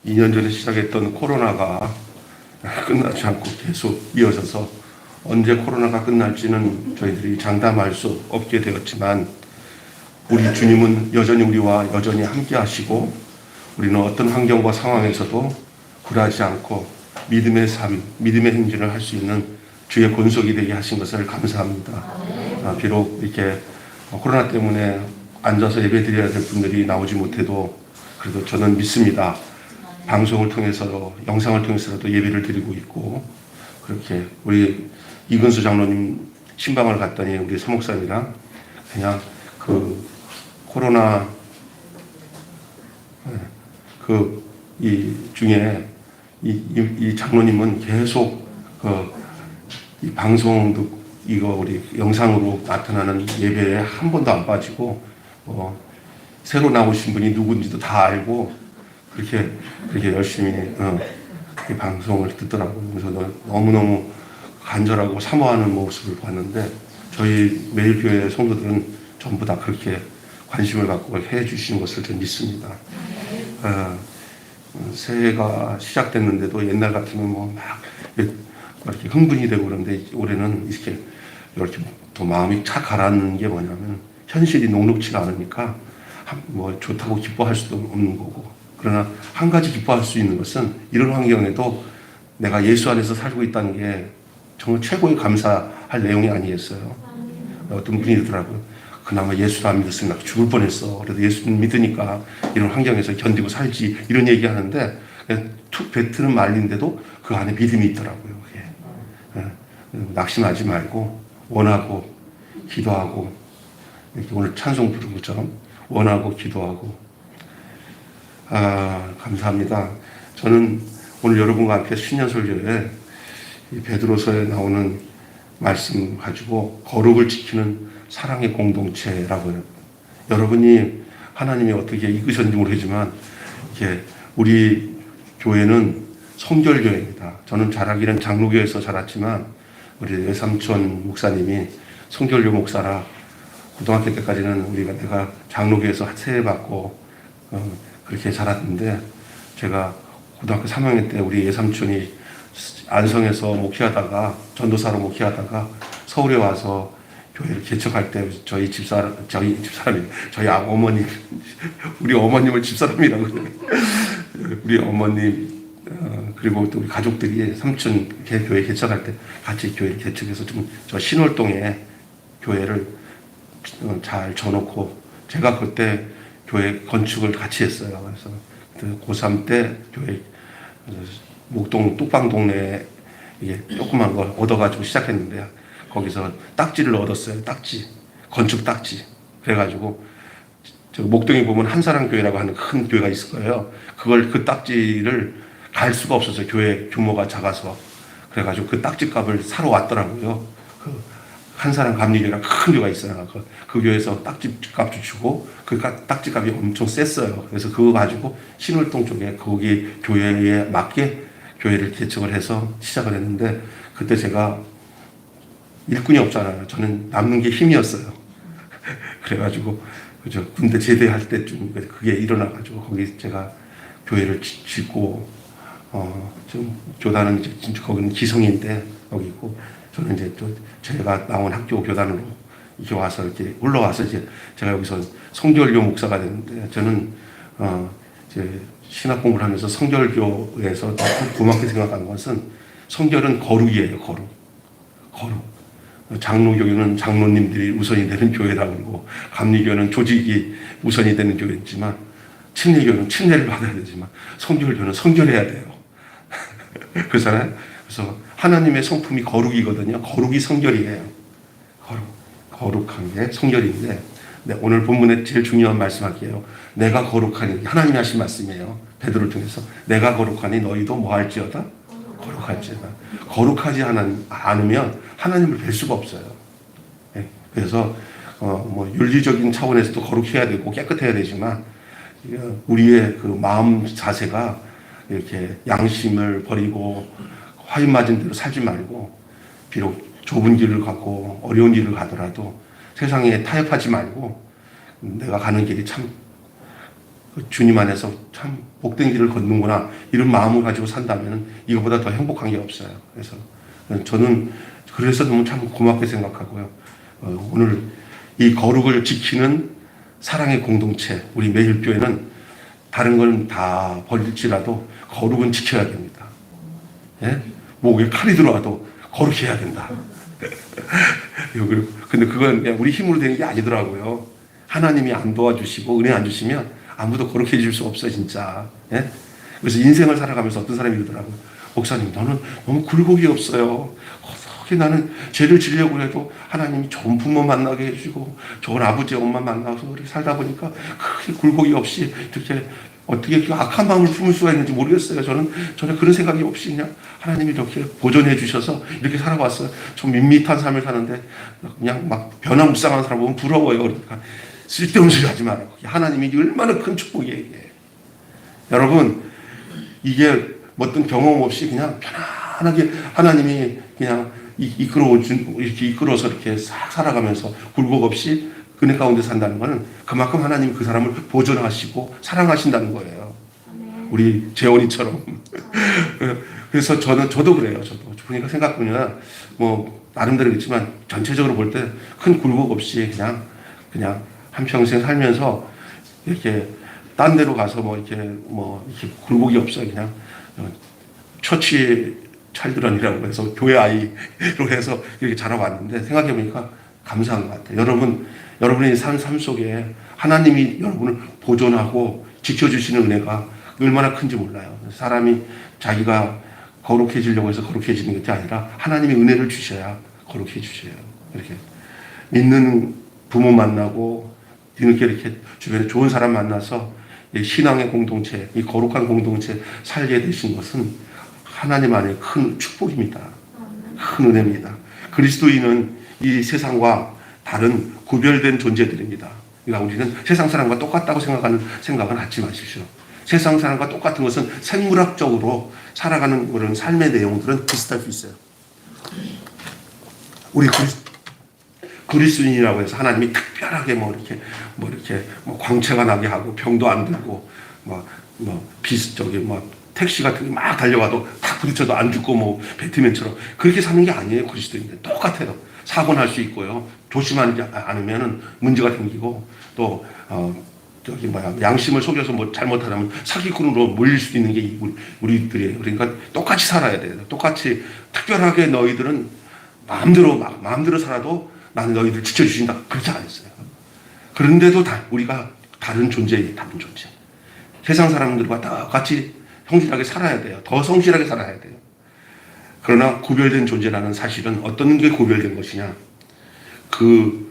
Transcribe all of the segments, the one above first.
2년 전에 시작했던 코로나가 끝나지 않고 계속 이어져서 언제 코로나가 끝날지는 저희들이 장담할 수 없게 되었지만, 우리 주님은 여전히 우리와 여전히 함께 하시고, 우리는 어떤 환경과 상황에서도 굴하지 않고 믿음의 삶, 믿음의 행진을 할 수 있는 주의 권속이 되게 하신 것을 감사합니다. 비록 이렇게 코로나 때문에 앉아서 예배 드려야 될 분들이 나오지 못해도 그래도 저는 믿습니다. 방송을 통해서, 영상을 통해서라도 예배를 드리고 있고, 그렇게 우리 이근수 장로님 신방을 갔더니 우리 사목사님이랑 그냥 그 코로나 이 중에 이 장로님은 계속 이 방송도 이거 우리 영상으로 나타나는 예배에 한 번도 안 빠지고, 새로 나오신 분이 누군지도 다 알고 그렇게 열심히 이 방송을 듣더라고요. 그래서 너무너무 간절하고 사모하는 모습을 봤는데, 저희 매일교회 성도들은 전부 다 그렇게 관심을 갖고 해 주시는 것을 좀 믿습니다. 새해가 시작됐는데도 옛날 같으면 막 이렇게 흥분이 되고 그런데, 올해는 이렇게 더 마음이 착 가라앉는 게 뭐냐면, 현실이 녹록치가 않으니까 좋다고 기뻐할 수도 없는 거고, 그러나 한 가지 기뻐할 수 있는 것은 이런 환경에도 내가 예수 안에서 살고 있다는 게 정말 최고의 감사할 내용이 아니겠어요. 어떤 분이 이러더라고요. 그나마 예수를 안 믿었으면 나 죽을 뻔했어. 그래도 예수를 믿으니까 이런 환경에서 견디고 살지, 이런 얘기 하는데, 툭 뱉트는 말인데도 그 안에 믿음이 있더라고요. 낙심하지 말고 원하고 기도하고, 이렇게 오늘 찬송 부른 것처럼 원하고 기도하고. 감사합니다. 저는 오늘 여러분과 함께 신년설교에 이 베드로서에 나오는 말씀 가지고 거룩을 지키는 사랑의 공동체라고 해요. 여러분이 하나님이 어떻게 이끄셨는지 모르겠지만, 이렇게 우리 교회는 성결교회입니다. 저는 자라기는 장로교회에서 자랐지만, 우리 외삼촌 목사님이 성결교 목사라 고등학교 때까지는 내가 장로교회에서 세례받고 그렇게 자랐는데, 제가 고등학교 3학년 때 우리 외삼촌이 안성에서 목회하다가, 전도사로 목회하다가 서울에 와서 교회를 개척할 때 저희 어머님, 우리 어머님을 집사람이라고 그래요. 우리 어머님, 그리고 또 우리 가족들이 삼촌 교회 개척할 때 같이 교회를 개척해서 저 신월동에 교회를 잘 져놓고, 제가 그때 교회 건축을 같이 했어요. 그래서 고3 때 교회 목동 뚝방 동네에 이게 조그만 걸 얻어가지고 시작했는데, 거기서 딱지를 얻었어요. 건축 딱지. 그래가지고 저 목동에 보면 한사랑교회라고 하는 큰 교회가 있을 거예요. 그 딱지를 갈 수가 없었어요. 교회 규모가 작아서. 그래가지고 그 딱지값을 사러 왔더라고요. 그 한사랑 감리교회랑 큰 교회가 있어요. 그 교회에서 딱지값을 주고, 그 딱지값이 엄청 셌어요. 그래서 그거 가지고 신월동 쪽에 거기 교회에 맞게 교회를 개척을 해서 시작을 했는데, 그때 제가 일꾼이 없잖아요. 저는 남는 게 힘이었어요. 그래가지고 군대 제대할 때쯤 그게 일어나가지고 거기 제가 교회를 짓고, 좀 교단은 거기는 기성인데 거기 있고, 저는 이제 또 제가 나온 학교 교단으로 이렇게 와서 이렇게 올라와서 제가 여기서 성결교 목사가 됐는데, 저는 이제 신학 공부를 하면서 성결교에서 고맙게 생각한 것은, 성결은 거룩이에요. 거룩. 장로교회는 장로님들이 우선이 되는 교회라고 그러고, 감리교회는 조직이 우선이 되는 교회지만, 침례교회는 침례를 받아야 되지만, 성결교회는 성결해야 돼요. 그렇잖아요. 그래서 하나님의 성품이 거룩이거든요. 거룩이 성결이에요. 거룩한 게 성결인데, 오늘 본문에 제일 중요한 말씀할게요. 내가 거룩하니, 하나님이 하신 말씀이에요. 베드로를 통해서 내가 거룩하니 너희도 뭐 할지어다? 거룩할지어다. 거룩하지 않으면 하나님을 뵐 수가 없어요. 그래서 윤리적인 차원에서도 거룩해야 되고 깨끗해야 되지만, 우리의 그 마음 자세가 이렇게 양심을 버리고 화인 맞은 대로 살지 말고, 비록 좁은 길을 가고 어려운 길을 가더라도 세상에 타협하지 말고, 내가 가는 길이 참 그 주님 안에서 참 복된 길을 걷는구나 이런 마음을 가지고 산다면 이거보다 더 행복한 게 없어요. 그래서 저는 그래서 너무 참 고맙게 생각하고요. 오늘 이 거룩을 지키는 사랑의 공동체 우리 매일교회는 다른 건 다 버릴지라도 거룩은 지켜야 됩니다. 예? 목에 칼이 들어와도 거룩해야 된다. 근데 그건 그냥 우리 힘으로 되는 게 아니더라고요. 하나님이 안 도와주시고 은혜 안 주시면 아무도 거룩해질 수 없어 진짜. 예? 그래서 인생을 살아가면서 어떤 사람이 이러더라고요. 목사님 너는 너무 굴곡이 없어요. 어떻게 나는 죄를 지려고 해도 하나님이 좋은 부모 만나게 해주고 좋은 아버지 엄마 만나서 이렇게 살다 보니까 그렇게 굴곡이 없이 이렇게 어떻게 그 악한 마음을 품을 수가 있는지 모르겠어요. 저는 그런 생각이 없이 그냥 하나님이 이렇게 보존해 주셔서 이렇게 살아왔어요. 좀 밋밋한 삶을 사는데 그냥 막 변화무쌍한 사람 보면 부러워요. 그러니까 쓸데없는 소리 하지 말라고. 하나님이 얼마나 큰 축복이에요. 이게. 여러분 이게 어떤 경험 없이 그냥 편안하게 하나님이 그냥 이끌어서 이렇게 싹 살아가면서 굴곡 없이 은혜 가운데 산다는 것은 그만큼 하나님이 그 사람을 보존하시고 사랑하신다는 거예요. 우리 재원이처럼. 그래서 저도 그래요. 저도 그러니까 생각보면 뭐 나름대로겠지만 전체적으로 볼 때 큰 굴곡 없이 그냥 한 평생 살면서 이렇게 딴 데로 가서 이렇게 굴곡이 없어 그냥 처치 찰드런이라고 해서 교회 아이로 해서 이렇게 자라왔는데 생각해 보니까 감사한 것 같아요. 여러분의 삶 속에 하나님이 여러분을 보존하고 지켜주시는 은혜가 얼마나 큰지 몰라요. 사람이 자기가 거룩해지려고 해서 거룩해지는 것이 아니라 하나님이 은혜를 주셔야 거룩해지셔요. 이렇게 믿는 부모 만나고 뒤늦게 이렇게 주변에 좋은 사람 만나서 신앙의 공동체, 이 거룩한 공동체 살게 되신 것은 하나님 안에 큰 축복입니다. 큰 은혜입니다. 그리스도인은 이 세상과 다른 구별된 존재들입니다. 그러니까 우리는 세상 사람과 똑같다고 생각은 하지 마십시오. 세상 사람과 똑같은 것은 생물학적으로 살아가는 그런 삶의 내용들은 비슷할 수 있어요. 우리 그리스도인이라고 해서 하나님이 특별하게 이렇게 광채가 나게 하고 병도 안 들고 택시 같은 게 막 달려와도 탁 부딪혀도 안 죽고 배트맨처럼 그렇게 사는 게 아니에요. 그리스도인들 똑같아요. 사고 날 수 있고요. 조심하지 않으면 문제가 생기고 또 양심을 속여서 잘못하면 사기꾼으로 몰릴 수 있는 게 우리들이에요. 그러니까 똑같이 살아야 돼요. 똑같이 특별하게 너희들은 마음대로 살아도 나는 너희들 지켜주신다. 그렇지 않았어요. 그런데도 우리가 다른 존재예요. 다른 존재. 세상 사람들과 똑같이 성실하게 살아야 돼요. 더 성실하게 살아야 돼요. 그러나 구별된 존재라는 사실은 어떤 게 구별된 것이냐. 그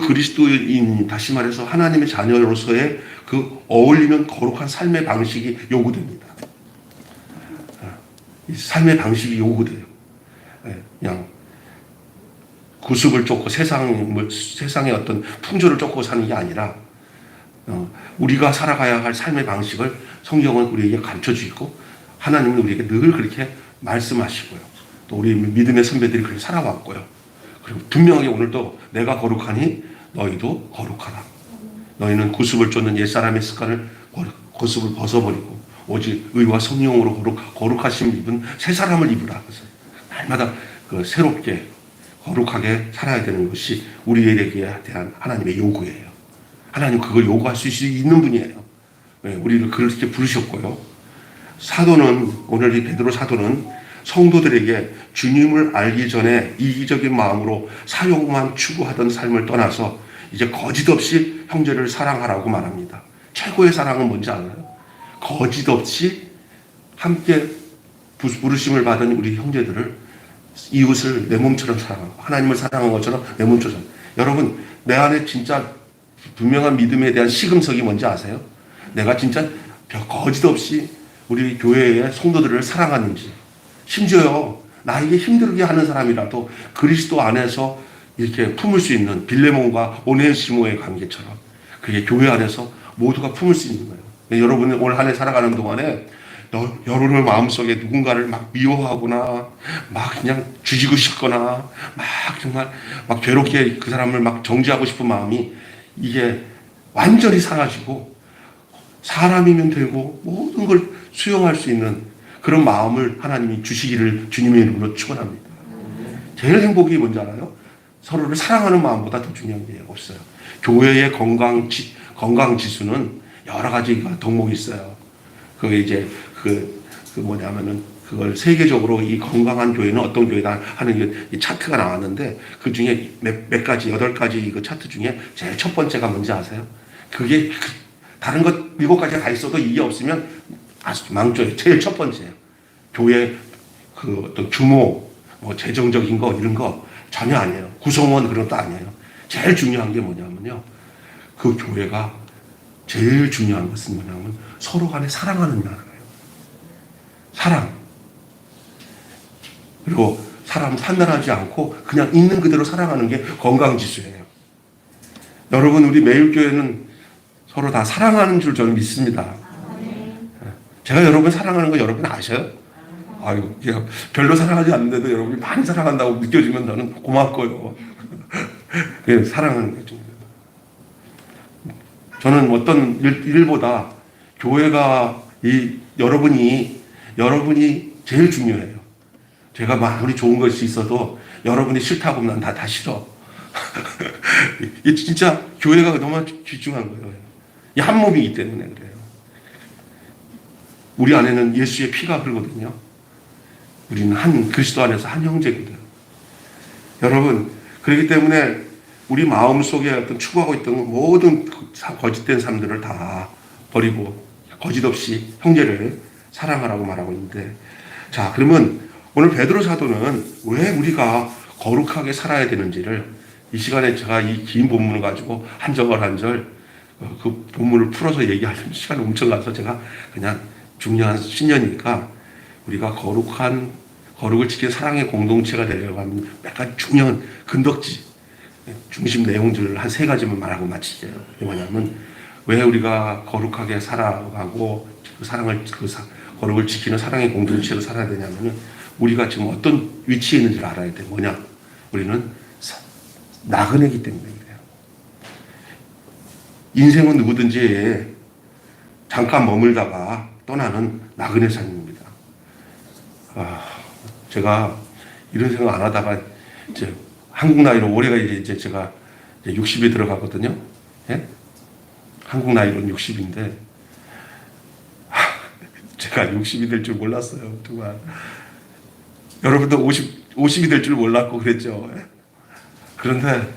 그리스도인, 다시 말해서 하나님의 자녀로서의 그 어울리는 거룩한 삶의 방식이 요구됩니다. 이 삶의 방식이 요구돼요. 그냥 구습을 쫓고 세상의 어떤 풍조를 쫓고 사는 게 아니라 우리가 살아가야 할 삶의 방식을 성경은 우리에게 가르쳐 주고 하나님은 우리에게 늘 그렇게 말씀하시고요. 또 우리 믿음의 선배들이 그렇게 살아왔고요. 그리고 분명하게 오늘도 내가 거룩하니 너희도 거룩하라. 너희는 구습을 쫓는 옛사람의 습관을 구습을 벗어버리고 오직 의와 성령으로 거룩하심 입은 새 사람을 입으라. 그래서 날마다 새롭게 거룩하게 살아야 되는 것이 우리에게 대한 하나님의 요구예요. 하나님 그걸 요구할 수 있는 분이에요. 우리를 그렇게 부르셨고요. 오늘 이 베드로 사도는 성도들에게 주님을 알기 전에 이기적인 마음으로 사욕만 추구하던 삶을 떠나서 이제 거짓없이 형제를 사랑하라고 말합니다. 최고의 사랑은 뭔지 알아요? 거짓없이 함께 부르심을 받은 우리 형제들을 이웃을 내 몸처럼 사랑하고 하나님을 사랑한 것처럼 내 몸처럼. 여러분 내 안에 진짜 분명한 믿음에 대한 시금석이 뭔지 아세요? 내가 진짜 거짓없이 우리 교회의 성도들을 사랑하는지, 심지어요 나에게 힘들게 하는 사람이라도 그리스도 안에서 이렇게 품을 수 있는 빌레몬과 오네시모의 관계처럼 그게 교회 안에서 모두가 품을 수 있는 거예요. 여러분이 올 한 해 살아가는 동안에 여러분의 마음속에 누군가를 막 미워하거나 막 그냥 죽이고 싶거나 막 정말 막 괴롭게 그 사람을 막 정죄하고 싶은 마음이 이게 완전히 사라지고 사람이면 되고 모든 걸 수용할 수 있는 그런 마음을 하나님이 주시기를 주님의 이름으로 축원합니다. 제일 행복이 뭔지 알아요? 서로를 사랑하는 마음보다 더 중요한 게 없어요. 교회의 건강 지수는 여러 가지가 덕목이 있어요. 그게 이제 뭐냐면은 그걸 세계적으로 이 건강한 교회는 어떤 교회다 하는 이 차트가 나왔는데 그 중에 몇 가지 8가지 그 차트 중에 제일 첫 번째가 뭔지 아세요? 그게 다른 것 7가지가 다 있어도 이게 없으면 아주 망조예요. 제일 첫 번째예요. 교회 그 어떤 규모, 뭐 재정적인 거 이런 거 전혀 아니에요. 구성원 그런 것도 아니에요. 제일 중요한 게 뭐냐면요. 그 교회가 제일 중요한 것은 뭐냐면 서로 간에 사랑하는 거예요. 사랑. 그리고 사람 판단하지 않고 그냥 있는 그대로 사랑하는 게 건강지수예요. 여러분 우리 매일교회는 서로 다 사랑하는 줄 저는 믿습니다. 제가 여러분 사랑하는 거 여러분 아셔요? 아유, 별로 사랑하지 않는데도 여러분이 많이 사랑한다고 느껴지면 저는 고맙고요. 사랑하는 거죠. 저는 어떤 일보다 교회가 여러분이 제일 중요해요. 제가 아무리 좋은 것이 있어도 여러분이 싫다고 하면 난 다 싫어. 이 진짜 교회가 너무 귀중한 거예요. 이 한 몸이기 때문에 그래요. 우리 안에는 예수의 피가 흐르거든요. 우리는 한 그리스도 안에서 한 형제거든요. 여러분, 그렇기 때문에 우리 마음 속에 어떤 추구하고 있던 모든 거짓된 삶들을 다 버리고 거짓 없이 형제를 사랑하라고 말하고 있는데, 자, 그러면 오늘 베드로 사도는 왜 우리가 거룩하게 살아야 되는지를 이 시간에 제가 이 긴 본문을 가지고 한 절 한 절 그 본문을 풀어서 얘기하려면 시간이 엄청 가서 제가 그냥 중요한 신년이니까 우리가 거룩을 지키는 사랑의 공동체가 되려고 하면 몇 가지 중요한 근덕지 중심 내용들을 한 3가지만 말하고 마치게요. 뭐냐면 왜 우리가 거룩하게 살아가고 거룩을 지키는 사랑의 공동체로 살아야 되냐면은 우리가 지금 어떤 위치에 있는지를 알아야 돼. 뭐냐? 우리는 나그네이기 때문에 그래요. 인생은 누구든지 잠깐 머물다가 떠나는 나그네 삶입니다. 제가 이런 생각 안 하다가 이제 한국 나이로 올해가 이제 제가 60에 들어가거든요. 예? 한국 나이로는 60인데 제가 60이 될 줄 몰랐어요. 정말. 여러분도 50이 될 줄 몰랐고 그랬죠. 그런데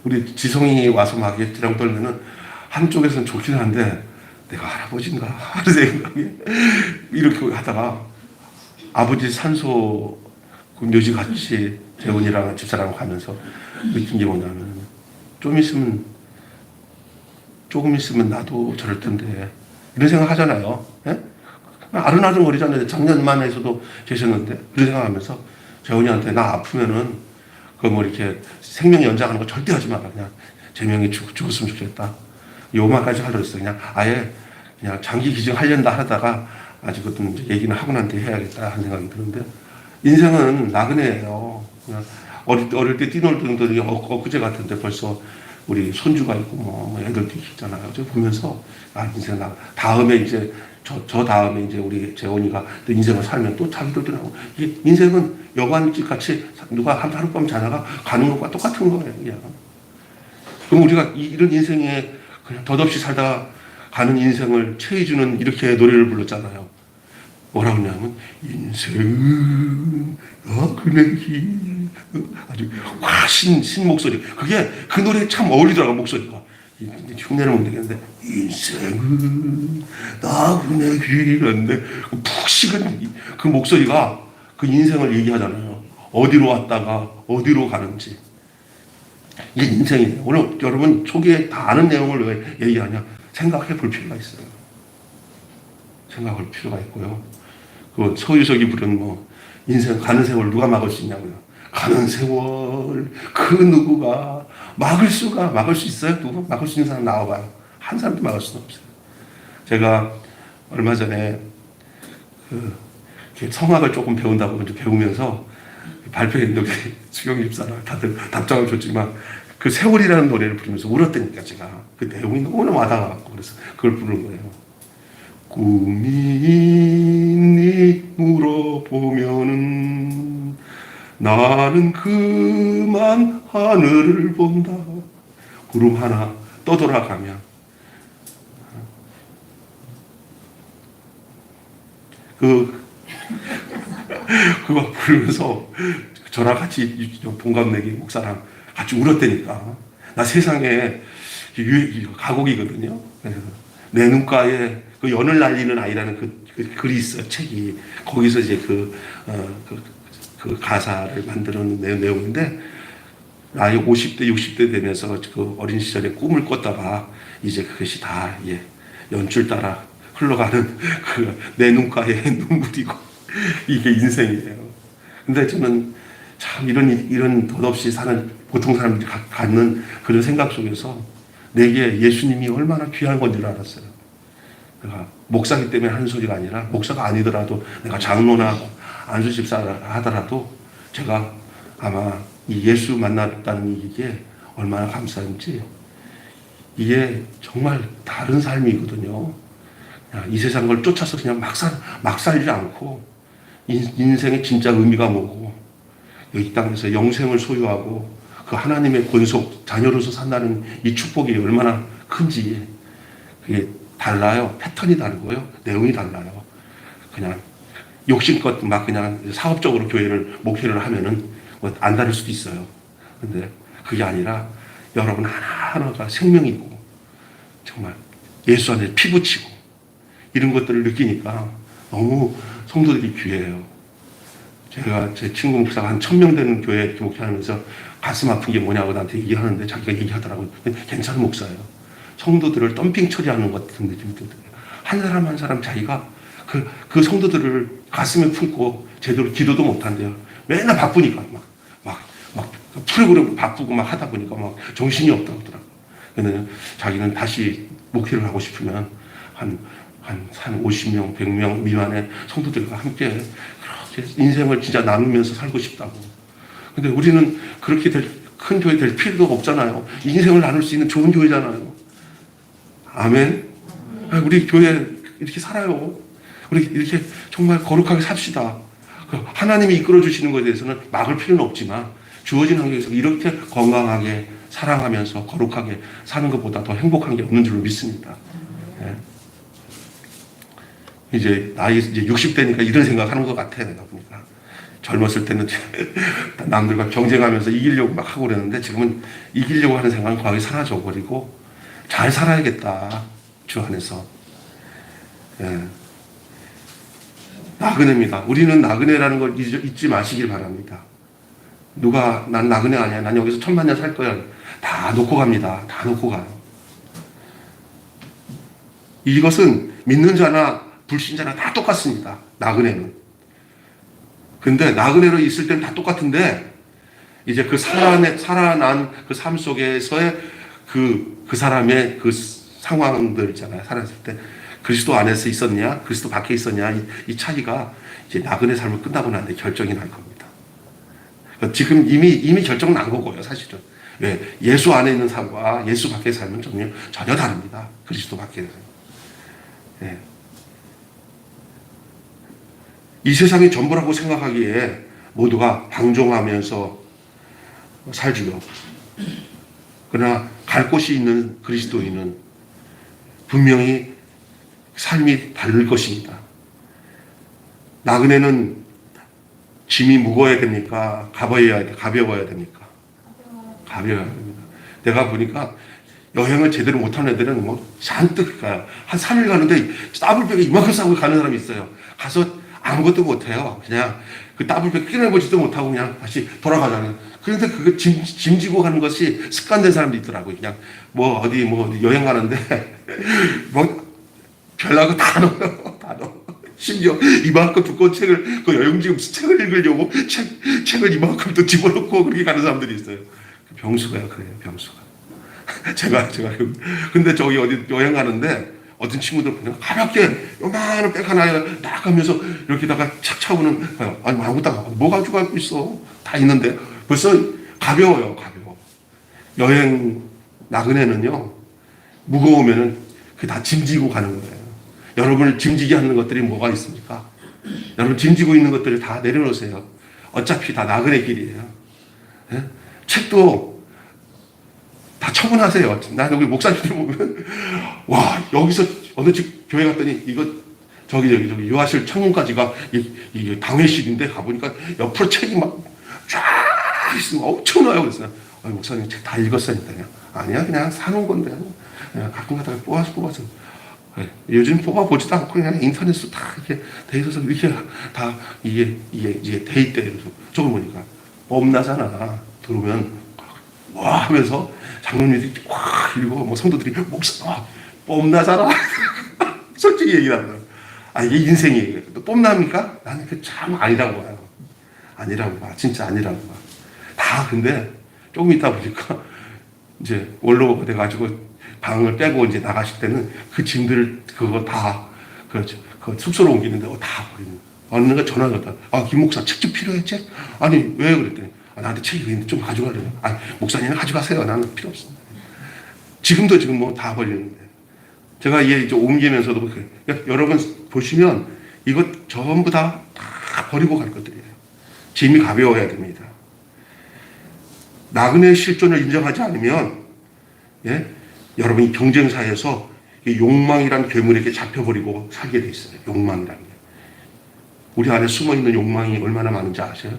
우리 지성이 와서 막 뒤랑 떨면은 한쪽에서는 좋긴 한데 내가 할아버지인가 하는 생각이 이렇게 하다가 아버지 산소 그 묘지 같이 재훈이랑 집사랑 가면서 느낀 게 뭐냐면 조금 있으면 나도 저럴 텐데 이런 생각 하잖아요. 예? 아른아른거리잖아요. 작년만 해서도 계셨는데 그런 생각하면서 재훈이한테 나 아프면은 그 뭐 이렇게 생명 연장하는 거 절대 하지 마라. 그냥 제명이 죽었으면 좋겠다. 요만까지 하려고 했어. 그냥 아예 그냥 장기 기증 하려다 하다가 아직 어떤 얘기는 하고 난 뒤에 해야겠다 하는 생각이 드는데 인생은 나그네예요. 그냥 어릴 때 뛰놀던 들이 엊그제 같은데 벌써 우리 손주가 있고 뭐 애들도 있잖아요. 저 보면서 인생 다음에 이제 저 다음에 이제 우리 재원이가 또 인생을 살면 또 자기들도 나오고 이게 인생은 여관집 같이 누가 하룻밤 자다가 가는 것과 똑같은 거예요. 그냥. 그럼 우리가 이런 인생에 그냥 덧없이 살다가 가는 인생을 채워주는 이렇게 노래를 불렀잖아요. 뭐라고 하냐면 인생은 그네기 아주 신 목소리. 그게 그 노래에 참 어울리더라고 목소리가. 흉내를 못 내겠는데 인생은 나그네기 이랬는데 푹 식은 그 목소리가 그 인생을 얘기하잖아요. 어디로 왔다가 어디로 가는지. 이게 인생이에요. 오늘 여러분 초기에 다 아는 내용을 왜 얘기하냐? 생각해 볼 필요가 있어요. 생각할 필요가 있고요. 그 서유석이 부른 뭐 인생 가는 세월 누가 막을 수 있냐고요. 가는 세월 그 누구가 막을 수 있어요? 누구 막을 수 있는 사람 나와봐요. 한 사람도 막을 수는 없어요. 제가 얼마 전에 성악을 조금 배운다고 배우면서 발표했는데 수경 집사랑 다들 답장을 줬지만 그 세월이라는 노래를 부르면서 울었다니까. 제가 그 내용이 너무나 와닿아갖고 그래서 그걸 부르는 거예요. 꿈이 있니 물어보면은 나는 그만 하늘을 본다. 구름 하나 떠돌아가며 그거 부르면서 저랑 같이 동갑내기 목사랑 같이 울었다니까. 나 세상에 가곡이거든요. 내 눈가에 그 연을 날리는 아이라는 그 글이 있어요. 책이. 거기서 이제 그 가사를 만드는 내용인데, 나이 50대, 60대 되면서 그 어린 시절에 꿈을 꿨다가 이제 그것이 다 연줄 따라 흘러가는 그 내 눈가에 눈물이고 이게 인생이에요. 근데 저는 참 이런 덧없이 사는 보통 사람들이 갖는 그런 생각 속에서 내게 예수님이 얼마나 귀한 건 줄 알았어요. 내가 목사기 때문에 하는 소리가 아니라, 목사가 아니더라도 내가 장로나 안수집사 하더라도 제가 아마 이 예수 만났다는 이게 얼마나 감사한지, 이게 정말 다른 삶이거든요. 이 세상 걸 쫓아서 그냥 막 살지 않고 인생의 진짜 의미가 뭐고, 이 땅에서 영생을 소유하고 그 하나님의 권속 자녀로서 산다는 이 축복이 얼마나 큰지, 그게 달라요. 패턴이 다르고요. 내용이 달라요. 그냥 욕심껏 막 그냥 사업적으로 교회를 목표를 하면은 뭐 안 다를 수도 있어요. 근데 그게 아니라 여러분 하나하나가 생명이고 정말 예수 안에 피 붙이고 이런 것들을 느끼니까 너무 성도들이 귀해요. 제가 제 친구 목사가 한 1000명 되는 교회 이렇게 목회하면서 가슴 아픈 게 뭐냐고 나한테 얘기하는데 자기가 얘기하더라고요. 괜찮은 목사예요. 성도들을 덤핑 처리하는 것 같은 느낌이 들어요. 한 사람 한 사람 자기가 그 성도들을 가슴에 품고 제대로 기도도 못한대요. 맨날 바쁘니까 막 프로그램 바쁘고 막 하다 보니까 막 정신이 없다고 하더라고요. 근데 자기는 다시 목회를 하고 싶으면 한 50명, 100명 미만의 성도들과 함께 그렇게 인생을 진짜 나누면서 살고 싶다고. 근데 우리는 그렇게 큰 교회 될 필요가 없잖아요. 인생을 나눌 수 있는 좋은 교회잖아요. 아멘. 우리 교회 이렇게 살아요. 우리 이렇게 정말 거룩하게 삽시다. 하나님이 이끌어 주시는 것에 대해서는 막을 필요는 없지만 주어진 환경에서 이렇게 건강하게 사랑하면서 거룩하게 사는 것보다 더 행복한 게 없는 줄로 믿습니다. 네. 이제 나이 이제 60대니까 이런 생각하는 것 같아. 내가 보니까 젊었을 때는 남들과 경쟁하면서 이기려고 막 하고 그랬는데 지금은 이기려고 하는 생각은 거의 사라져 버리고 잘 살아야겠다. 주 안에서. 예. 나그네입니다. 우리는 나그네라는 걸 잊지 마시길 바랍니다. 누가 난 나그네 아니야. 난 여기서 1000만 년 살 거야. 다 놓고 갑니다. 다 놓고 가요. 이것은 믿는 자나 불신자나 다 똑같습니다. 나그네는. 근데 나그네로 있을 때는 다 똑같은데 이제 그 살아난 그 삶 속에서의 그 사람의 그 상황들 있잖아요. 살았을 때 그리스도 안에서 있었냐, 그리스도 밖에 있었냐, 이 차이가 이제 나그네 삶을 끝나고 난 뒤에 결정이 날 겁니다. 그러니까 지금 이미 결정 난 거고요, 사실은. 왜? 예수 안에 있는 삶과 예수 밖의 삶은 전혀 다릅니다. 그리스도 밖에서. 예. 이 세상이 전부라고 생각하기에 모두가 방종하면서 살지요. 그러나 갈 곳이 있는 그리스도인은 분명히 삶이 다를 것입니다. 나그네는 짐이 무거워야 됩니까? 가벼워야 됩니까? 가벼워야 됩니다. 내가 보니까 여행을 제대로 못하는 애들은 뭐 잔뜩 가요. 한 3일 가는데 따블백에 이만큼 싸고 가는 사람이 있어요. 가서 아무것도 못해요. 그냥 그 따블백 꺼내보지도 못하고 그냥 다시 돌아가잖아요. 그런데 그거 짐 지고 가는 것이 습관된 사람도 있더라고요. 그냥 어디 여행 가는데 별나고 다 넣어요. 다 넣어. 심지어 이만큼 두꺼운 책을 그 여행지금 책을 읽으려고 책을 이만큼 또 집어넣고 그렇게 가는 사람들이 있어요. 병수가요, 그래요, 병수가. 제가 근데 저기 어디 여행 가는데 어떤 친구들 보면 가볍게 요만한 백 하나에 나가면서 이렇게다가 착 차고는 아니 아무것도 안 하고 뭐 가지고 있어? 다 있는데 벌써 가벼워요, 가벼워. 여행 나그네는요, 무거우면은 그게 다 짐지고 가는 거예요. 여러분을 짐지게 하는 것들이 뭐가 있습니까? 여러분 짐지고 있는 것들을 다 내려놓으세요. 어차피 다 나그네 길이에요. 예? 책도 다 처분하세요. 나는 우리 목사님들 보면, 와, 여기서 어느 집 교회 갔더니 이거 저기 유아실 창문까지가 이게 당회실인데 가보니까 옆으로 책이 막 쫙 있으면 엄청나요. 그래서 목사님 책 다 읽었어요. 아니야, 그냥 사놓은 건데 그냥 가끔 가다가 뽑아서 요즘 뽑아보지도 않고 그냥 인터넷으로 다 이렇게 돼 있어서 이렇게 다 이게 돼 있대. 그래서 저걸 보니까 뽐나잖아. 들어오면 와 하면서 장로님들이 와 이러고 뭐 성도들이 목사 뽐나잖아. 솔직히 얘기하면 이게 인생이에요. 뽐납니까? 나는 그 참 아니라고 봐요. 아니라고 봐. 진짜 아니라고 봐. 다 근데 조금 있다 보니까 이제 원로가 돼가지고 방을 빼고 이제 나가실 때는 그 짐들 그거 다 그렇죠. 그 숙소로 옮기는데 다 버리는. 어느 날 전화가 왔다. 김 목사 책 좀 필요해 책? 아니 왜 그랬더니 나한테 책이 있는데 좀 가져가래요. 목사님은 가져가세요. 나는 필요 없습니다. 지금도 지금 뭐 다 버리는데 제가 이제 옮기면서도 그러니까 여러분 보시면 이것 전부 다 버리고 갈 것들이에요. 짐이 가벼워야 됩니다. 나그네의 실존을 인정하지 않으면 여러분이 경쟁사에서 욕망이란 괴물에게 잡혀버리고 살게 돼 있어요. 욕망이라는 게. 우리 안에 숨어있는 욕망이 얼마나 많은지 아세요?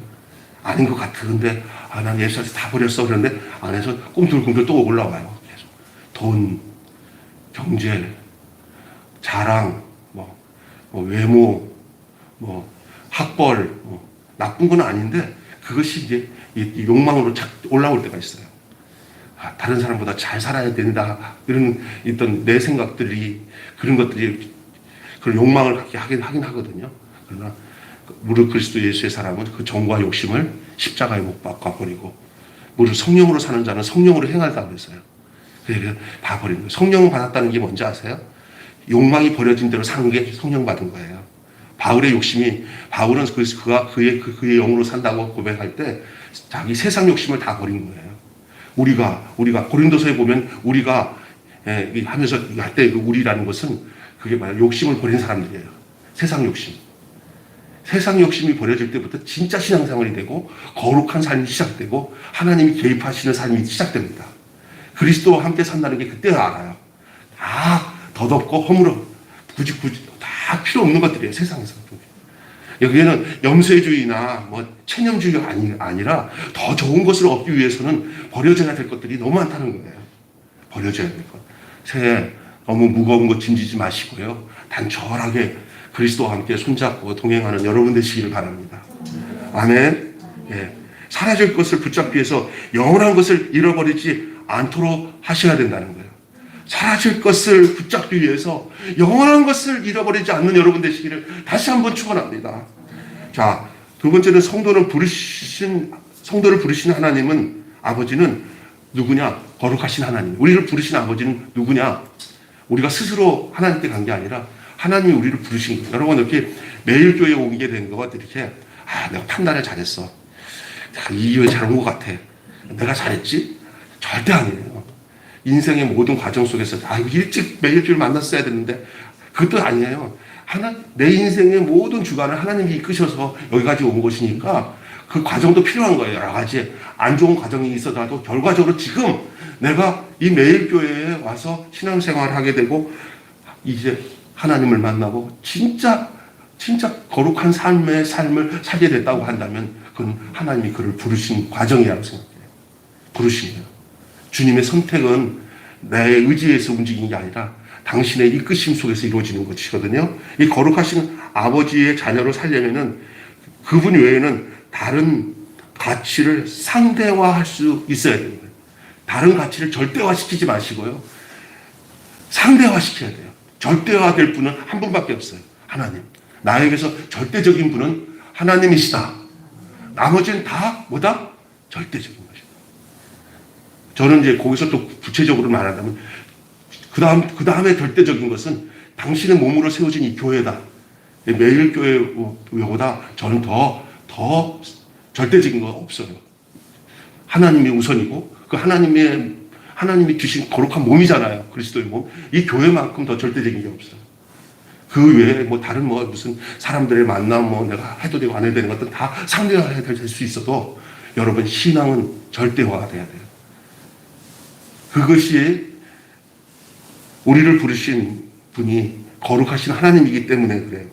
아닌 것 같은데 난 예수한테 다 버렸어. 그런데 안에서 꿈틀꿈틀 또 올라와요. 계속. 돈, 경제, 자랑, 외모, 학벌, 나쁜 건 아닌데 그것이 이제 이 욕망으로 올라올 때가 있어요. 다른 사람보다 잘 살아야 된다. 이런 있던 내 생각들이 그런 것들이 그런 욕망을 갖게 하긴 하거든요. 그러나 무릇 그리스도 예수의 사람은 그 정과 욕심을 십자가에 못 박아 버리고 무릇 성령으로 사는 자는 성령으로 행하다 그랬어요. 그래서 다 버리는 거예요. 성령 받았다는 게 뭔지 아세요? 욕망이 버려진 대로 사는 게 성령 받은 거예요. 바울의 욕심이 바울은 그가 그의 영으로 산다고 고백할 때 자기 세상 욕심을 다 버린 거예요. 우리가 고린도서에 보면 우리가 하면서 할 때 그 우리라는 것은 그게 뭐야? 욕심을 버린 사람들이에요. 세상 욕심. 세상 욕심이 버려질 때부터 진짜 신앙생활이 되고 거룩한 삶이 시작되고 하나님이 개입하시는 삶이 시작됩니다. 그리스도와 함께 산다는 게 그때 알아요. 다 더덥고 허물어 굳이 다 필요 없는 것들이에요. 세상에서. 여기에는 염세주의나 체념주의가 아니라 더 좋은 것을 얻기 위해서는 버려져야 될 것들이 너무 많다는 거예요. 버려져야 될 것. 새해 너무 무거운 것 짐지지 마시고요. 단촐하게 그리스도와 함께 손잡고 동행하는 여러분 되시기를 바랍니다. 아멘. 사라질 것을 붙잡기 위해서 영원한 것을 잃어버리지 않도록 하셔야 된다는 거예요. 사라질 것을 붙잡기 위해서 영원한 것을 잃어버리지 않는 여러분 되시기를 다시 한번 축원합니다. 자, 두 번째는 성도를 부르신 하나님은 아버지는 누구냐? 거룩하신 하나님. 우리를 부르신 아버지는 누구냐? 우리가 스스로 하나님께 간 게 아니라 하나님이 우리를 부르신 거예요. 여러분 이렇게 매일 교회에 오게 된 거가 이렇게 내가 판단을 잘했어. 이 교회 잘 온 것 같아. 내가 잘했지? 절대 아니에요. 인생의 모든 과정 속에서 일찍 매일 교회를 만났어야 되는데 그것도 아니에요. 내 인생의 모든 주관을 하나님이 이끄셔서 여기까지 온 것이니까 그 과정도 필요한 거예요. 여러 가지 안 좋은 과정이 있어도 결과적으로 지금 내가 이 매일 교회에 와서 신앙생활을 하게 되고 이제 하나님을 만나고 진짜 거룩한 삶을 살게 됐다고 한다면 그건 하나님이 그를 부르신 과정이라고 생각해요. 부르신 거예요. 주님의 선택은 내 의지에서 움직이는 게 아니라 당신의 이끄심 속에서 이루어지는 것이거든요. 이 거룩하신 아버지의 자녀로 살려면은 그분 외에는 다른 가치를 상대화할 수 있어야 되는 거예요. 다른 가치를 절대화시키지 마시고요. 상대화시켜야 돼요. 절대화될 분은 한 분밖에 없어요. 하나님. 나에게서 절대적인 분은 하나님이시다. 나머지는 다 뭐다? 절대적인 것이다. 저는 이제 거기서 또 구체적으로 말한다면 그 다음에 절대적인 것은 당신의 몸으로 세워진 이 교회다. 매일 교회보다 저는 더 절대적인 거 없어요. 하나님이 우선이고 그 하나님이 주신 거룩한 몸이잖아요. 그리스도의 몸. 이 교회만큼 더 절대적인 게 없어요. 그 외에 뭐 다른 뭐 무슨 사람들의 만남 뭐 내가 해도 되고 안 해도 되는 것들 다 상대화해야 될 수 있어도 여러분 신앙은 절대화가 돼야 돼요. 그것이 우리를 부르신 분이 거룩하신 하나님이기 때문에 그래요.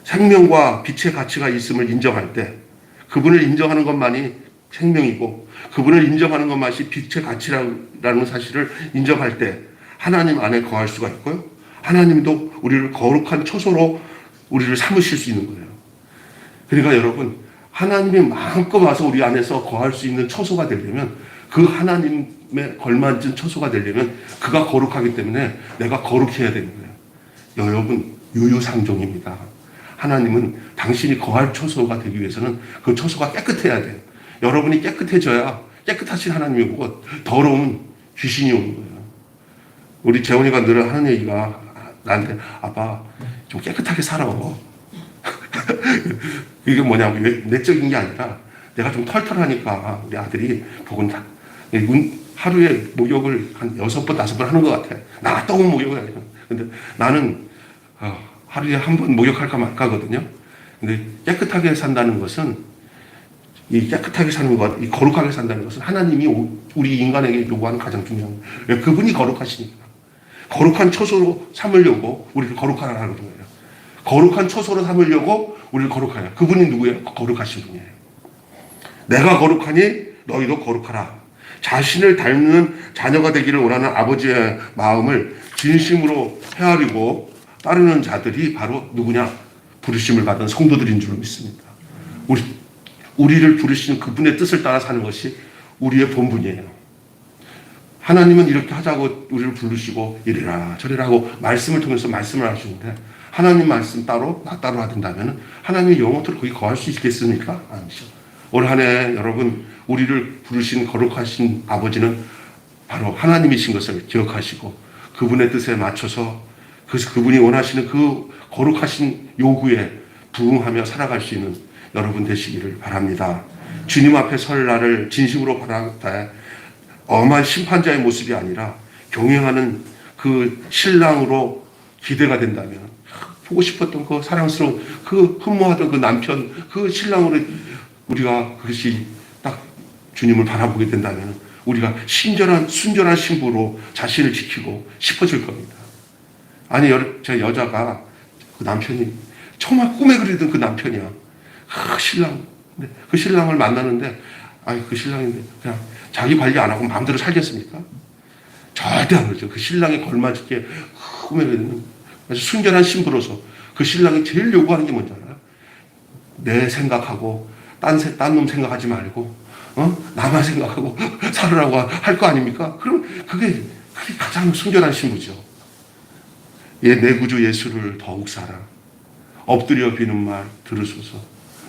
생명과 빛의 가치가 있음을 인정할 때 그분을 인정하는 것만이 생명이고 그분을 인정하는 것만이 빛의 가치라는 사실을 인정할 때 하나님 안에 거할 수가 있고요. 하나님도 우리를 거룩한 처소로 우리를 삼으실 수 있는 거예요. 그러니까 여러분 하나님이 마음껏 와서 우리 안에서 거할 수 있는 처소가 되려면 그 하나님의 걸맞은 처소가 되려면 그가 거룩하기 때문에 내가 거룩해야 되는 거예요. 여러분 유유상종입니다. 하나님은 당신이 거할 처소가 되기 위해서는 그 처소가 깨끗해야 돼요. 여러분이 깨끗해져야 깨끗하신 하나님이 오고 더러운 귀신이 오는 거예요. 우리 재원이가 늘 하는 얘기가 나한테 아빠 좀 깨끗하게 살아. 이게 뭐냐면 내적인 게 아니라 내가 좀 털털하니까 우리 아들이 보곤 하루에 목욕을 한 6번, 5번 하는 것 같아. 나 갔다 오면 목욕을 해요. 근데 나는 하루에 한 번 목욕할까 말까거든요. 근데 깨끗하게 산다는 것은 이 깨끗하게 사는 것, 이 거룩하게 산다는 것은 하나님이 우리 인간에게 요구하는 가장 중요한 거예요. 그분이 거룩하시니까. 거룩한 처소로 삼으려고 우리를 거룩하라는 거예요. 거룩한 처소로 삼으려고 우리를 거룩하라. 그분이 누구예요? 거룩하신 분이에요. 내가 거룩하니 너희도 거룩하라. 자신을 닮는 자녀가 되기를 원하는 아버지의 마음을 진심으로 헤아리고 따르는 자들이 바로 누구냐? 부르심을 받은 성도들인 줄 믿습니다. 우리를 부르신 그분의 뜻을 따라 사는 것이 우리의 본분이에요. 하나님은 이렇게 하자고 우리를 부르시고 이래라 저래라 하고 말씀을 통해서 말씀을 하시는데 하나님 말씀 따로 나 따로 하든다면 하나님이 영원토록 거기 거할 수 있겠습니까? 아니죠. 올 한 해 여러분 우리를 부르신 거룩하신 아버지는 바로 하나님이신 것을 기억하시고 그분의 뜻에 맞춰서 그분이 원하시는 그 거룩하신 요구에 부응하며 살아갈 수 있는 여러분 되시기를 바랍니다. 주님 앞에 설 날을 진심으로 바라다 엄한 심판자의 모습이 아니라 경영하는 그 신랑으로 기대가 된다면 보고 싶었던 그 사랑스러운 그 흠모하던 그 남편 그 신랑으로 우리가 그것이 딱 주님을 바라보게 된다면 우리가 순전한 신부로 자신을 지키고 싶어질 겁니다. 아니 저 여자가 그 남편이 정말 꿈에 그리던 그 남편이야. 신랑. 그 신랑을 만나는데 그 신랑인데 그냥 자기 관리 안 하고 마음대로 살겠습니까? 절대 안 그러죠. 그 신랑에 걸맞게 꿈에 그리는 아주 순전한 신부로서 그 신랑이 제일 요구하는 게 뭔지 알아요? 내 생각하고 딴 놈 생각하지 말고 나만 생각하고 살으라고 할 거 아닙니까? 그럼 그게 가장 순전한 신부죠. 내 구주 예수를 더욱 사랑 엎드려 비는 말 들으소서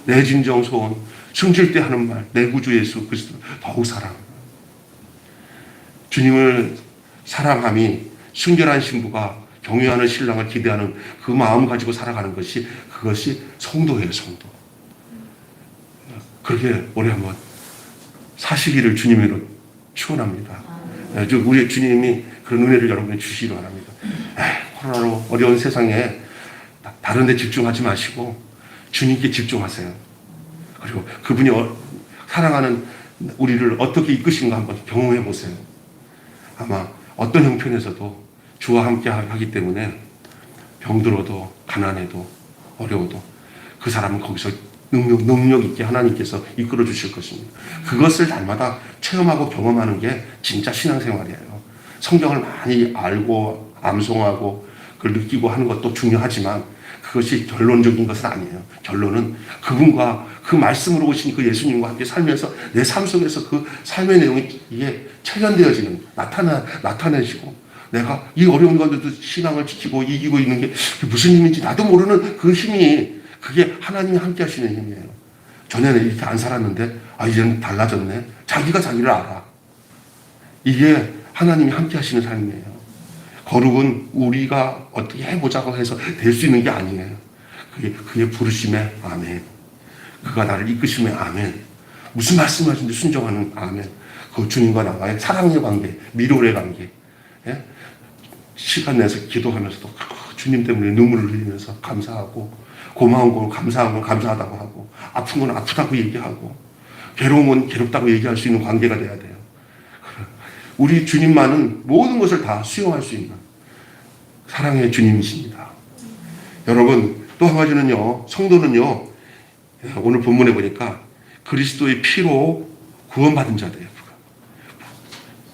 내 진정 소원 숨질 때 하는 말 내 구주 예수 그리스도 더욱 사랑 주님을 사랑함이 순결한 신부가 경외하는 신랑을 기대하는 그 마음 가지고 살아가는 것이 그것이 성도예요. 성도. 그렇게 올해 한번 사시기를 주님으로 축원합니다. 우리 주님이 그런 은혜를 여러분에 주시기 바랍니다. 코로나로 어려운 세상에 다른 데 집중하지 마시고 주님께 집중하세요. 그리고 그분이 사랑하는 우리를 어떻게 이끄신가 한번 경험해 보세요. 아마 어떤 형편에서도 주와 함께 하기 때문에 병들어도 가난해도 어려워도 그 사람은 거기서 능력 있게 하나님께서 이끌어 주실 것입니다. 그것을 날마다 체험하고 경험하는 게 진짜 신앙생활이에요. 성경을 많이 알고 암송하고 그걸 느끼고 하는 것도 중요하지만 그것이 결론적인 것은 아니에요. 결론은 그분과 그 말씀으로 오신 그 예수님과 함께 살면서 내 삶 속에서 그 삶의 내용이 이게 체현되어지는 나타내시고 내가 이 어려운 가운데도 신앙을 지키고 이기고 있는 게 무슨 힘인지 나도 모르는 그 힘이 그게 하나님이 함께 하시는 힘이에요. 전에는 이렇게 안 살았는데 이제는 달라졌네. 자기가 자기를 알아. 이게 하나님이 함께 하시는 삶이에요. 거룩은 우리가 어떻게 해보자고 해서 될 수 있는 게 아니에요. 그게 부르심의 아멘. 그가 나를 이끄심의 아멘. 무슨 말씀을 하시는지 순종하는 아멘. 그 주님과 나와의 사랑의 관계, 미로의 관계. 예? 시간 내서 기도하면서도 주님 때문에 눈물을 흘리면서 감사하고, 고마운 건 감사한 건 감사하다고 하고, 아픈 건 아프다고 얘기하고, 괴로운 건 괴롭다고 얘기할 수 있는 관계가 돼야 돼요. 우리 주님만은 모든 것을 다 수용할 수 있는 사랑의 주님이십니다. 여러분, 또 한 가지는요, 성도는요, 오늘 본문에 보니까 그리스도의 피로 구원받은 자들이에요.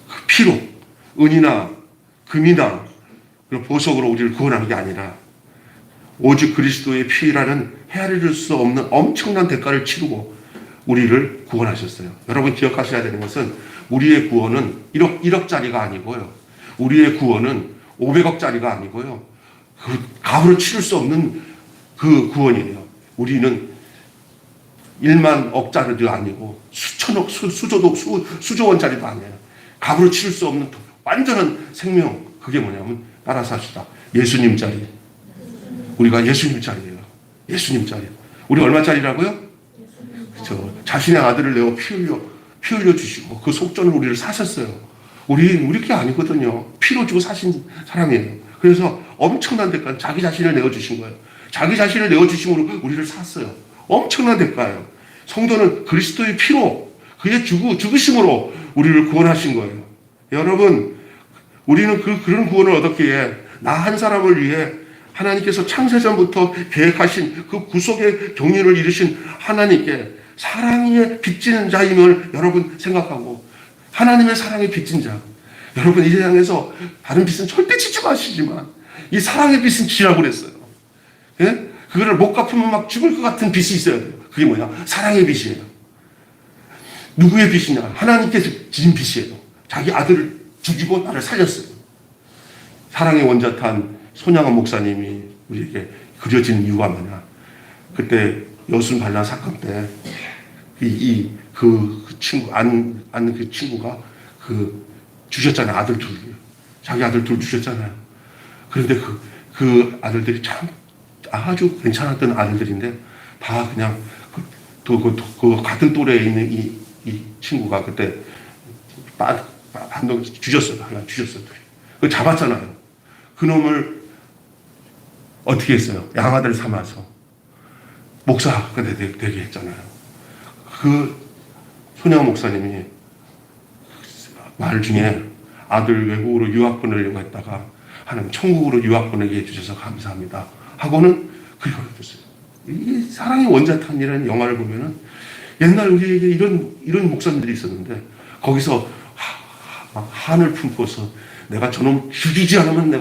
그 피로, 은이나 금이나 보석으로 우리를 구원하는 게 아니라 오직 그리스도의 피라는 헤아릴 수 없는 엄청난 대가를 치르고 우리를 구원하셨어요. 여러분 기억하셔야 되는 것은 우리의 구원은 1억짜리가 아니고요. 우리의 구원은 500억짜리가 아니고요. 그 값으로 치를 수 없는 그 구원이에요. 우리는 1만 억짜리도 아니고 수천억, 수조 원짜리도 아니에요. 값으로 치를 수 없는 완전한 생명. 그게 뭐냐면 따라서 합시다. 예수님짜리. 우리가 예수님짜리예요. 예수님짜리. 우리 얼마짜리라고요? 그렇죠. 자신의 아들을 내어 피 흘려 주시고 그 속전을 우리를 사셨어요. 우리 게 아니거든요. 피로 주고 사신 사람이에요. 그래서 엄청난 대가, 자기 자신을 내어 주신 거예요. 자기 자신을 내어 주심으로 우리를 샀어요. 엄청난 대가예요. 성도는 그리스도의 피로, 그의 죽으심으로 우리를 구원하신 거예요. 여러분, 우리는 그런 구원을 얻었기에 나 한 사람을 위해 하나님께서 창세전부터 계획하신 그 구속의 경륜을 이루신 하나님께 사랑에 빚진 자임을 여러분 생각하고, 하나님의 사랑에 빚진 자, 여러분 이 세상에서 다른 빚은 절대 지지 마시지만 이 사랑의 빚은 지라고 그랬어요. 예? 그거를 못 갚으면 막 죽을 것 같은 빚이 있어야 돼요. 그게 뭐냐? 사랑의 빚이에요. 누구의 빚이냐? 하나님께서 지은 빚이에요. 자기 아들을 죽이고 나를 살렸어요. 사랑의 원자탄 손양원 목사님이 우리에게 그려진 이유가 뭐냐? 그때 여순 반란 사건 때 그 친구 그 친구가 주셨잖아요. 아들 둘, 자기 아들 둘 주셨잖아요. 그런데 그 아들들이 참 아주 괜찮았던 아들들인데 다 그냥 그 같은 또래에 있는 이 친구가 그때 반동 주셨어요. 하나 주셨어요. 그 잡았잖아요. 그 놈을 어떻게 했어요? 양아들 삼아서 목사가 되게 했잖아요. 그 손양원 목사님이 말 중에 아들 외국으로 유학 보내려고 했다가 하나님 천국으로 유학 보내게 해주셔서 감사합니다 하고는 그렇게 해줬어요. 이 사랑의 원자탄이라는 영화를 보면은 옛날 우리에게 이런 목사님들이 있었는데 거기서 한을 품고서 내가 저놈 죽이지 않으면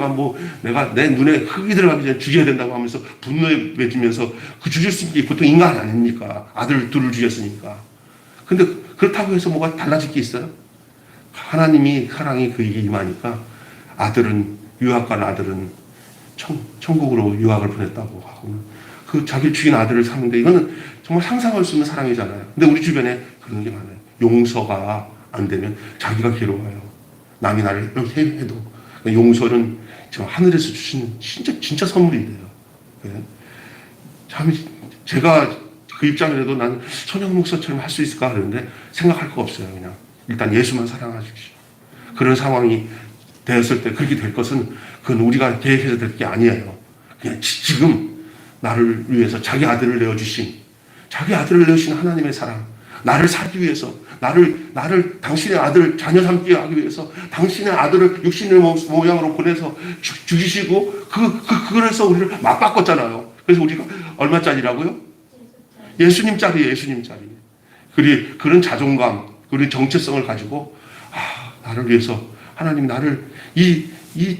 내가 내 눈에 흙이 들어가기 전에 죽여야 된다고 하면서 분노에 맺으면서 그 죽일 수 있는 게 보통 인간 아닙니까? 아들 둘을 죽였으니까. 근데 그렇다고 해서 뭐가 달라질 게 있어요? 하나님이 사랑이 그에게 임하니까 유학 간 아들은 천국으로 유학을 보냈다고 하고는 그 자기를 죽인 아들을 사는데 이거는 정말 상상할 수 없는 사랑이잖아요. 근데 우리 주변에 그런 게 많아요. 용서가 안 되면 자기가 괴로워요. 남이 나를 이렇게 해도 용서는 하늘에서 주신 진짜 선물이래요. 네. 참 제가 그 입장이라도 난 손양원 목사처럼 할 수 있을까 하는데 생각할 거 없어요. 그냥 일단 예수만 사랑하십시오. 그런 상황이 되었을 때 그렇게 될 것은 그건 우리가 계획해서 될 게 아니에요. 그냥 지금 나를 위해서 자기 아들을 내어주신 하나님의 사랑, 나를 살기 위해서 나를 당신의 아들 자녀 삼게 하기 위해서 당신의 아들을 육신의 모양으로 보내서 죽이시고 그래서 우리를 맞바꿨잖아요. 그래서 우리가 얼마짜리라고요? 예수님짜리. 그런 자존감, 그런 정체성을 가지고 나를 위해서 하나님 나를 이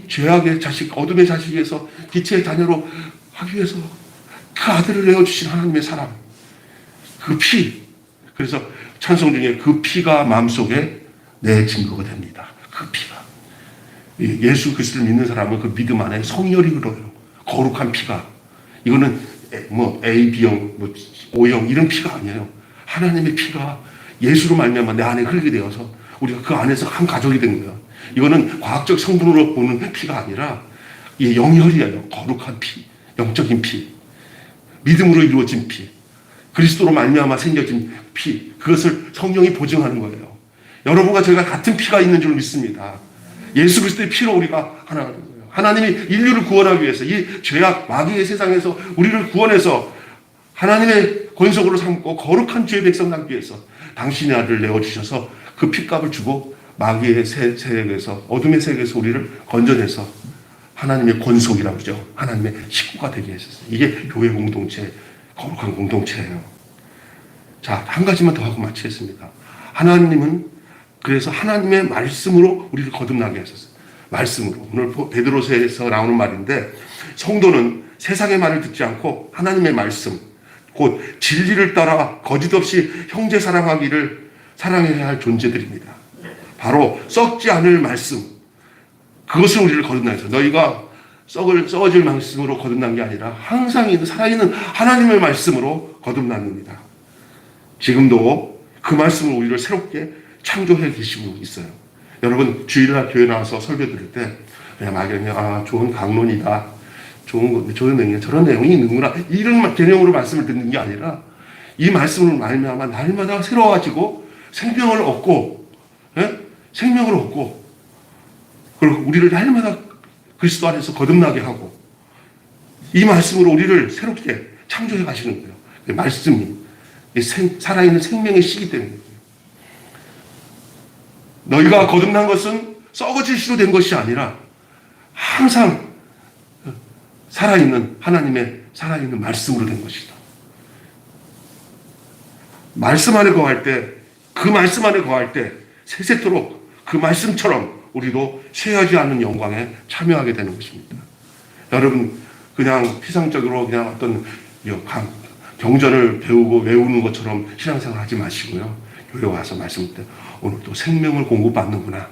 죄악의 자식, 어둠의 자식에서 빛의 자녀로 하기 위해서 그 아들을 내어주신 하나님의 사랑, 그 피. 그래서 찬송 중에 그 피가 마음속에 내 증거가 됩니다. 그 피가. 예수 그리스도를 믿는 사람은 그 믿음 안에 성혈이 흘러요. 거룩한 피가. 이거는 A, B형, O형 이런 피가 아니에요. 하나님의 피가 예수로 말미암아 내 안에 흐르게 되어서 우리가 그 안에서 한 가족이 된 거예요. 이거는 과학적 성분으로 보는 피가 아니라 영혈이에요. 거룩한 피, 영적인 피, 믿음으로 이루어진 피, 그리스도로 말미암아 생겨진 피, 그것을 성령이 보증하는 거예요. 여러분과 저희가 같은 피가 있는 줄 믿습니다. 예수 그리스도의 피로 우리가 하나가 된 거예요. 하나님이 인류를 구원하기 위해서 이 죄악 마귀의 세상에서 우리를 구원해서 하나님의 권속으로 삼고 거룩한 주의 백성 남기 위해서 당신의 아들을 내어주셔서 그 핏값을 주고 마귀의 세력에서 어둠의 세력에서 우리를 건져내서 하나님의 권속이라고 그러죠. 하나님의 식구가 되게 하셨어요. 이게 교회 공동체, 거룩한 공동체예요. 자, 한 가지만 더 하고 마치겠습니다. 하나님은 그래서 하나님의 말씀으로 우리를 거듭나게 하셨어요. 말씀으로. 오늘 베드로서에서 나오는 말인데 성도는 세상의 말을 듣지 않고 하나님의 말씀, 곧 진리를 따라 거짓 없이 형제 사랑하기를 사랑해야 할 존재들입니다. 바로 썩지 않을 말씀, 그것을 우리를 거듭나게 해서 너희가 썩어질 말씀으로 거듭난 게 아니라 항상 살아있는 하나님의 말씀으로 거듭납니다. 지금도 그 말씀으로 우리를 새롭게 창조해 계시고 있어요. 여러분 주일날 교회 나와서 설교 들을 때 그냥 막연히 좋은 강론이다, 좋은 내용이 저런 내용이 있는구나 이런 개념으로 말씀을 듣는 게 아니라 이 말씀을 말미암아 날마다 새로워지고 생명을 얻고 생명을 얻고 그리고 우리를 날마다 그리스도 안에서 거듭나게 하고 이 말씀으로 우리를 새롭게 창조해 가시는 거예요. 말씀이 살아있는 생명의 씨기 때문에 너희가 거듭난 것은 썩어질 시로 된 것이 아니라 항상 살아있는 하나님의 살아있는 말씀으로 된 것이다. 말씀 안에 거할 때, 그 말씀 안에 거할 때 세세토록 그 말씀처럼 우리도 쇠하지 않는 영광에 참여하게 되는 것입니다. 여러분 그냥 피상적으로 그냥 어떤 경전을 배우고 외우는 것처럼 신앙생활 하지 마시고요. 교회 와서 말씀 때 오늘 또 생명을 공급받는구나.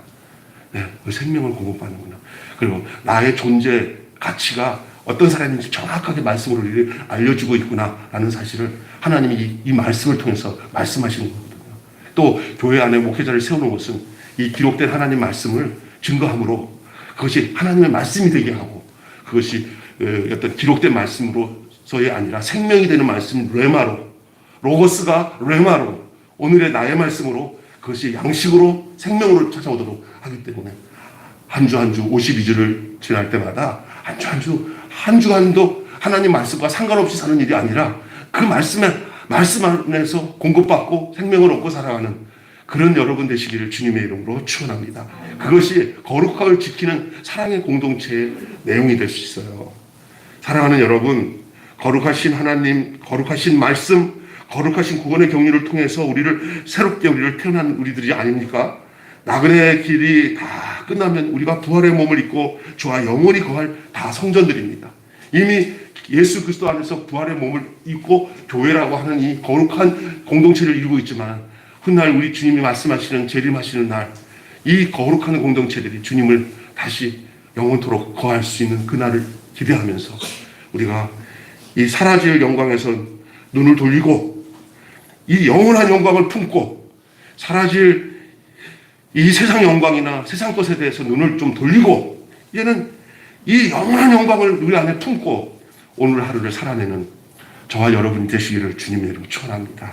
네, 그 생명을 공급받는구나. 그리고 나의 존재 가치가 어떤 사람인지 정확하게 말씀으로 우리를 알려주고 있구나라는 사실을 하나님이 이 말씀을 통해서 말씀하시는 거거든요. 또 교회 안에 목회자를 세우는 것은 이 기록된 하나님 말씀을 증거함으로 그것이 하나님의 말씀이 되게 하고 그것이 어떤 기록된 말씀으로서의 아니라 생명이 되는 말씀 레마로 로고스가 레마로 오늘의 나의 말씀으로 그것이 양식으로 생명으로 찾아오도록 하기 때문에 한 주 한 주 52주를 지날 때마다 한 주 한 주도 하나님 말씀과 상관없이 사는 일이 아니라 그 말씀 안에서 공급받고 생명을 얻고 살아가는 그런 여러분 되시기를 주님의 이름으로 축원합니다. 그것이 거룩함을 지키는 사랑의 공동체의 내용이 될 수 있어요. 사랑하는 여러분, 거룩하신 하나님, 거룩하신 말씀, 거룩하신 구원의 경륜을 통해서 새롭게 우리를 태어난 우리들이 아닙니까? 나그네의 길이 다 끝나면 우리가 부활의 몸을 입고 주와 영원히 거할 다 성전들입니다. 이미 예수 그리스도 안에서 부활의 몸을 입고 교회라고 하는 이 거룩한 공동체를 이루고 있지만 훗날 우리 주님이 말씀하시는 재림하시는 날 이 거룩한 공동체들이 주님을 다시 영원토록 거할 수 있는 그날을 기대하면서 우리가 이 사라질 영광에서 눈을 돌리고 이 영원한 영광을 품고 사라질 이 세상 영광이나 세상 것에 대해서 눈을 좀 돌리고 이제는 이 영원한 영광을 우리 안에 품고 오늘 하루를 살아내는 저와 여러분이 되시기를 주님의 이름으로 축원합니다.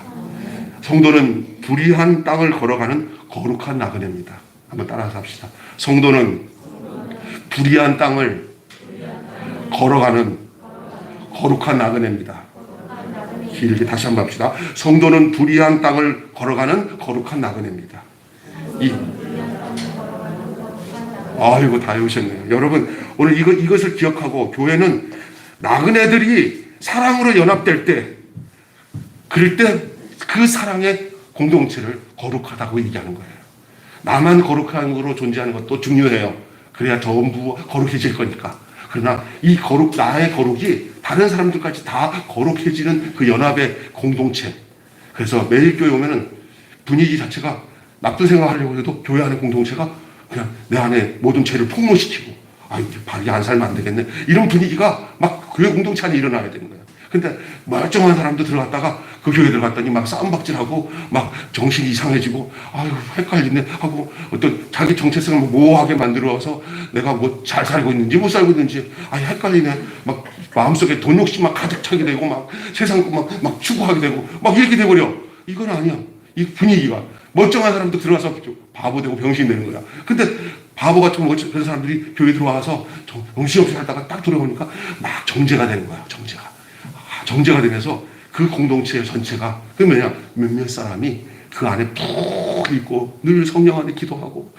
성도는 불의한 땅을 걸어가는 거룩한 나그네입니다. 한번 따라서 합시다. 성도는 불의한 땅을 걸어가는 거룩한 나그네입니다. 길게 다시 한번 합시다. 성도는 불의한 땅을 걸어가는 거룩한 나그네입니다. 아이고 다 외우셨네요. 여러분 오늘 이것을 기억하고 교회는 나그네들이 사랑으로 연합될 때 그럴 때 그 사랑의 공동체를 거룩하다고 얘기하는 거예요. 나만 거룩함으로 존재하는 것도 중요해요. 그래야 전부 거룩해질 거니까. 그러나 나의 거룩이 다른 사람들까지 다 거룩해지는 그 연합의 공동체. 그래서 매일 교회 오면은 분위기 자체가 나쁜 생각하려고 해도 교회 안의 공동체가 그냥 내 안에 모든 죄를 폭로시키고 이제 바르게 안 살면 안 되겠네. 이런 분위기가 막 교회 공동체 안에 일어나야 되는 거예요. 근데 멀쩡한 사람도 들어갔다가 그 교회 들어갔더니 막 싸움박질하고 막 정신이 이상해지고 헷갈리네 하고 어떤 자기 정체성을 모호하게 만들어서 내가 뭐 잘 살고 있는지 못 살고 있는지 헷갈리네 막 마음속에 돈 욕심 막 가득 차게 되고 막 세상 막 추구하게 되고 막 이렇게 돼버려. 이건 아니야. 이 분위기가 멀쩡한 사람도 들어가서 바보 되고 병신 되는 거야. 근데 바보 같은 그런 사람들이 교회 들어와서 정신없이 살다가 딱 돌아오니까 막 정죄가 되는 거야. 정죄가 되면서 그 공동체 전체가, 그 뭐냐, 몇몇 사람이 그 안에 푹 있고 늘 성령 안에 기도하고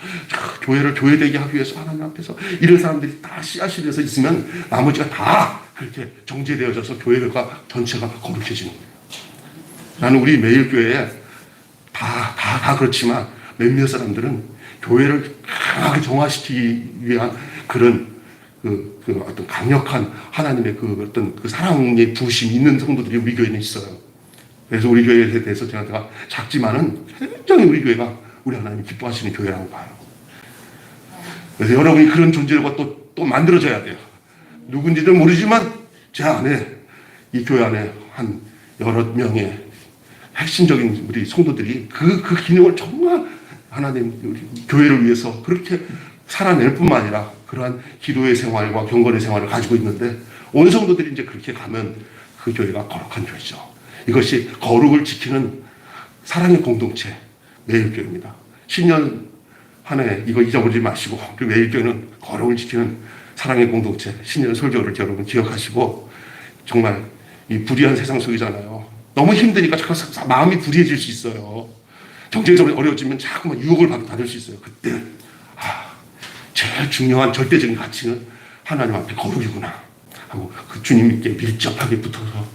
교회를 교회되게 하기 위해서 하나님 앞에서 이런 사람들이 다 씨앗이 돼서 있으면 나머지가 다 그렇게 정죄되어져서 교회가 전체가 거룩해지는 거예요. 나는 우리 매일교회에 다 그렇지만 몇몇 사람들은 교회를 강하게 정화시키기 위한 그런 어떤 강력한 하나님의 어떤 사랑의 부심이 있는 성도들이 우리 교회는 있어요. 그래서 우리 교회에 대해서 제가 작지만은 굉장히 우리 교회가 우리 하나님이 기뻐하시는 교회라고 봐요. 그래서 여러분이 그런 존재가 또 만들어져야 돼요. 누군지는 모르지만 제 안에, 이 교회 안에 한 여러 명의 핵심적인 우리 성도들이 그 기능을 정말 하나님 우리 교회를 위해서 그렇게 살아낼 뿐만 아니라 그러한 기도의 생활과 경건의 생활을 가지고 있는데, 온 성도들이 이제 그렇게 가면 그 교회가 거룩한 교회죠. 이것이 거룩을 지키는 사랑의 공동체 매일교회입니다. 신년 한 해 이거 잊어버리지 마시고, 그 매일교회는 거룩을 지키는 사랑의 공동체, 신년 설교를 여러분 기억하시고, 정말 이 불의한 세상 속이잖아요. 너무 힘드니까 자꾸 마음이 불의해질 수 있어요. 경제적으로 어려워지면 자꾸만 유혹을 받을 수 있어요. 그때 제일 중요한 절대적인 가치는 하나님 앞에 거룩이구나 하고 그 주님께 밀접하게 붙어서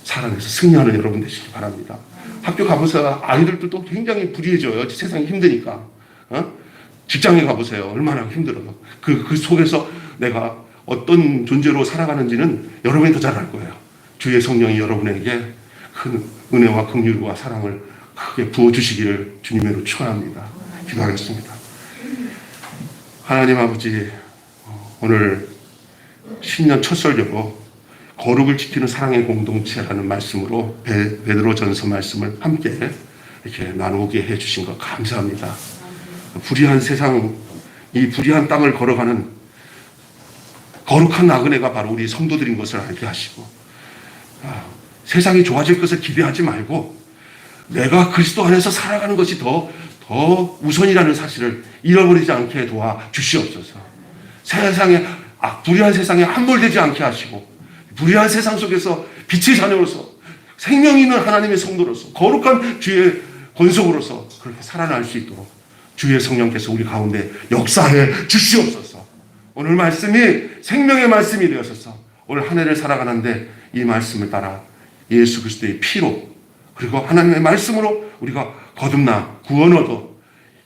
살아내서 승리하는 여러분 되시기 바랍니다. 학교 가보세요. 아이들도 굉장히 불의해져요. 세상이 힘드니까. 직장에 가보세요. 얼마나 힘들어요. 그 속에서 내가 어떤 존재로 살아가는지는 여러분이 더 잘 알 거예요. 주의 성령이 여러분에게 큰 은혜와 긍휼과 사랑을 크게 부어주시기를 주님으로 축원합니다. 기도하겠습니다. 하나님 아버지, 오늘 신년 첫 설교로 거룩을 지키는 사랑의 공동체라는 말씀으로 베드로전서 말씀을 함께 이렇게 나누게 해주신 것 감사합니다. 불의한 세상, 이 불의한 땅을 걸어가는 거룩한 나그네가 바로 우리 성도들인 것을 알게 하시고, 세상이 좋아질 것을 기대하지 말고 내가 그리스도 안에서 살아가는 것이 더 우선이라는 사실을 잃어버리지 않게 도와 주시옵소서. 세상에 불의한 세상에 함몰되지 않게 하시고, 불의한 세상 속에서 빛의 자녀로서 생명 있는 하나님의 성도로서 거룩한 주의 권속으로서 그렇게 살아날 수 있도록 주의 성령께서 우리 가운데 역사해 주시옵소서. 오늘 말씀이 생명의 말씀이 되어서서 오늘 한 해를 살아가는데 이 말씀을 따라 예수 그리스도의 피로 그리고 하나님의 말씀으로 우리가 거듭나 구원 얻어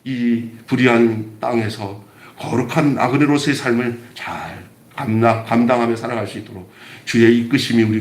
이 불의한 땅에서 거룩한 나그네로서의 삶을 잘 감당하며 살아갈 수 있도록 주의 이끄심이 우리